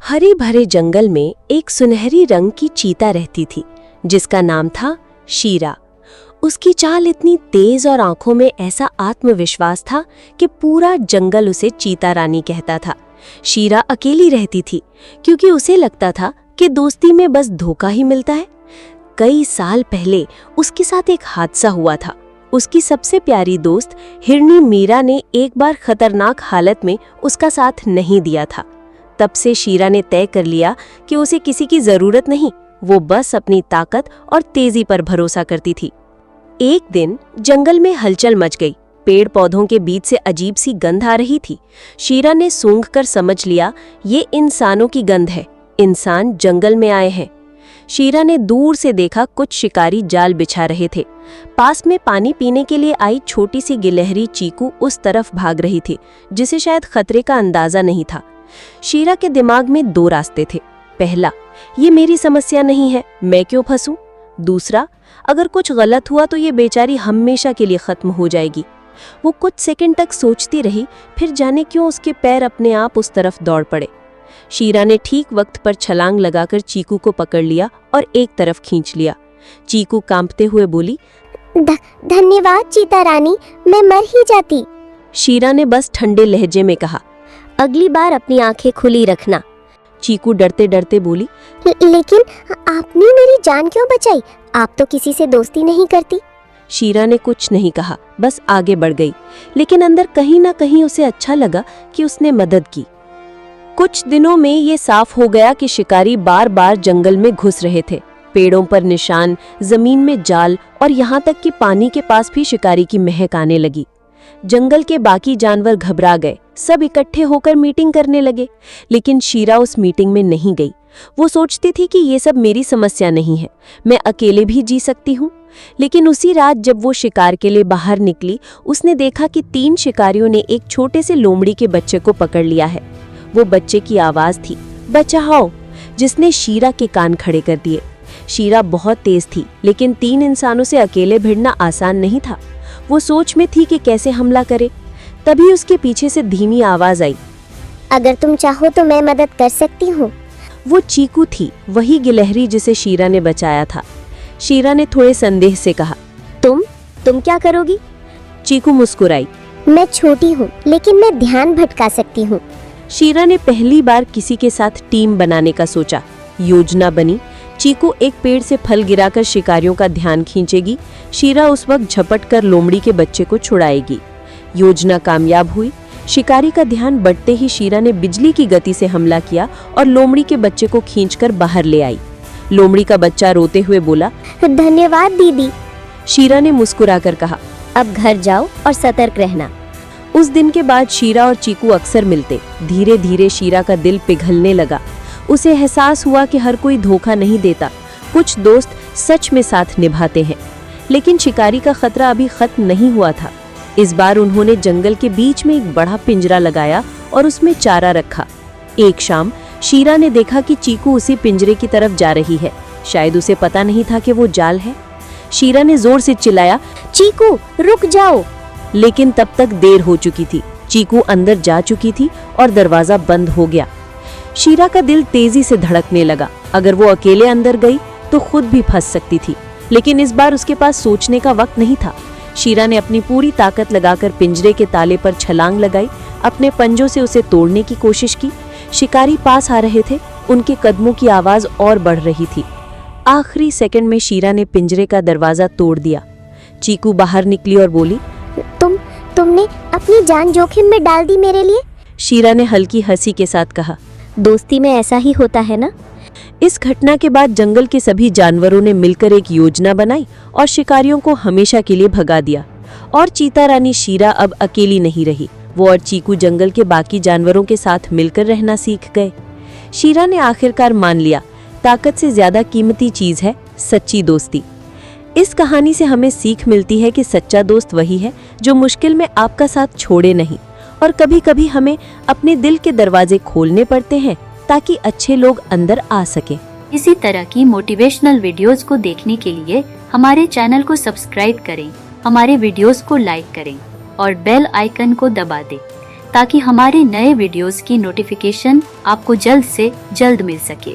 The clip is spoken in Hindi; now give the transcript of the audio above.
हरे भरे जंगल में एक सुनहरी रंग की चीता रहती थी जिसका नाम था शीरा। उसकी चाल इतनी तेज और आंखों में ऐसा आत्मविश्वास था कि पूरा जंगल उसे चीता रानी कहता था। शीरा अकेली रहती थी क्योंकि उसे लगता था कि दोस्ती में बस धोखा ही मिलता है। कई साल पहले उसके साथ एक हादसा हुआ था। उसकी सबसे प्यारी दोस्त हिरनी मीरा ने एक बार खतरनाक हालत में उसका साथ नहीं दिया था। तब से शीरा ने तय कर लिया कि उसे किसी की जरूरत नहीं, वो बस अपनी ताकत और तेजी पर भरोसा करती थी। एक दिन जंगल में हलचल मच गई। पेड़ पौधों के बीच से अजीब सी गंध आ रही थी। शीरा ने सूंघकर समझ लिया ये इंसानों की गंध है, इंसान जंगल में आए हैं। शीरा ने दूर से देखा कुछ शिकारी जाल बिछा रहे थे। पास में पानी पीने के लिए आई छोटी सी गिलहरी चीकू उस तरफ भाग रही थी जिसे शायद खतरे का अंदाजा नहीं था। शीरा के दिमाग में दो रास्ते थे। पहला, ये मेरी समस्या नहीं है, मैं क्यों फंसूं। दूसरा, अगर कुछ गलत हुआ तो ये बेचारी हमेशा के लिए खत्म हो जाएगी। वो कुछ सेकंड तक सोचती रही, फिर जाने क्यों उसके पैर अपने आप उस तरफ दौड़ पड़े। शीरा ने ठीक वक्त पर छलांग लगाकर चीकू को पकड़ लिया और एक तरफ खींच लिया। चीकू कांपते हुए बोली, धन्यवाद चीता रानी, मैं मर ही जाती। शीरा ने बस ठंडे लहजे में कहा, अगली बार अपनी आंखें खुली रखना। चीकू डरते डरते बोली, लेकिन आपने मेरी जान क्यों बचाई? आप तो किसी से दोस्ती नहीं करती। शीरा ने कुछ नहीं कहा, बस आगे बढ़ गई। लेकिन अंदर कहीं ना कहीं उसे अच्छा लगा कि उसने मदद की। कुछ दिनों में ये साफ हो गया कि शिकारी बार बार जंगल में घुस रहे थे। पेड़ों पर निशान, जमीन में जाल और यहाँ तक कि पानी के पास भी शिकारी की महक आने लगी। जंगल के बाकी जानवर घबरा गए। सब इकट्ठे होकर मीटिंग करने लगे, लेकिन शीरा उस मीटिंग में नहीं गई। वो सोचती थी कि ये सब मेरी समस्या नहीं है, मैं अकेले भी जी सकती हूँ। लेकिन उसी रात जब वो शिकार के लिए बाहर निकली, उसने देखा कि 3 शिकारियों ने एक छोटे से लोमड़ी के बच्चे को पकड़ लिया है। वो बच्चे की आवाज थी, बचाओ, जिसने शीरा के कान खड़े कर दिए। शीरा बहुत तेज थी, लेकिन 3 इंसानों से अकेले भिड़ना आसान नहीं था। वो सोच में थी कि कैसे हमला करे। तभी उसके पीछे से धीमी आवाज आई, अगर तुम चाहो तो मैं मदद कर सकती हूँ। वो चीकू थी, वही गिलहरी जिसे शीरा ने बचाया था। शीरा ने थोड़े संदेह से कहा, तुम क्या करोगी? चीकू मुस्कुराई, मैं छोटी हूँ, लेकिन मैं ध्यान भटका सकती हूँ। शीरा ने पहली बार किसी के साथ टीम बनाने का सोचा। योजना बनी। चीकू एक पेड़ से फल गिराकर शिकारियों का ध्यान खींचेगी। शीरा उस वक्त झपट कर लोमड़ी के बच्चे को छुड़ाएगी। योजना कामयाब हुई। शिकारी का ध्यान बढ़ते ही शीरा ने बिजली की गति से हमला किया और लोमड़ी के बच्चे को खींचकर बाहर ले आई। लोमड़ी का बच्चा रोते हुए बोला, धन्यवाद दीदी। शीरा ने मुस्कुराकर कहा, अब घर जाओ और सतर्क रहना। उस दिन के बाद शीरा और चीकू अक्सर मिलते। धीरे धीरे शीरा का दिल पिघलने लगा। उसे एहसास हुआ कि हर कोई धोखा नहीं देता, कुछ दोस्त सच में साथ निभाते हैं। लेकिन शिकारी का खतरा अभी खत्म नहीं हुआ था। इस बार उन्होंने जंगल के बीच में एक बड़ा पिंजरा लगाया और उसमें चारा रखा। एक शाम शीरा ने देखा कि चीकू उसी पिंजरे की तरफ जा रही है। शायद उसे पता नहीं था कि वो जाल है। शीरा ने जोर से चिल्लाया, चीकू रुक जाओ। लेकिन तब तक देर हो चुकी थी। चीकू अंदर जा चुकी थी और दरवाजा बंद हो गया। शीरा का दिल तेजी से धड़कने लगा। अगर वो अकेले अंदर गई तो खुद भी फंस सकती थी, लेकिन इस बार उसके पास सोचने का वक्त नहीं था। शीरा ने अपनी पूरी ताकत लगाकर पिंजरे के ताले पर छलांग लगाई। अपने पंजों से उसे तोड़ने की कोशिश की। शिकारी पास आ रहे थे, उनके कदमों की आवाज और बढ़ रही थी। आखिरी सेकंड में शीरा ने पिंजरे का दरवाजा तोड़ दिया। चीकू बाहर निकली और बोली, तुमने अपनी जान जोखिम में डाल दी मेरे लिए। शीरा ने हल्की हंसी के साथ कहा, दोस्ती में ऐसा ही होता है ना। इस घटना के बाद जंगल के सभी जानवरों ने मिलकर एक योजना बनाई और शिकारियों को हमेशा के लिए भगा दिया। और चीता रानी शीरा अब अकेली नहीं रही। वो और चीकू जंगल के बाकी जानवरों के साथ मिलकर रहना सीख गए। शीरा ने आखिरकार मान लिया, ताकत से ज्यादा कीमती चीज है सच्ची दोस्ती। इस कहानी से हमें सीख मिलती है कि सच्चा दोस्त वही है जो मुश्किल में आपका साथ छोड़े नहीं। और कभी कभी हमें अपने दिल के दरवाजे खोलने पड़ते हैं ताकि अच्छे लोग अंदर आ सके। इसी तरह की मोटिवेशनल वीडियोस को देखने के लिए हमारे चैनल को सब्सक्राइब करें, हमारे वीडियोस को लाइक करें और बेल आइकन को दबा दें ताकि हमारे नए वीडियोस की नोटिफिकेशन आपको जल्द से जल्द मिल सके।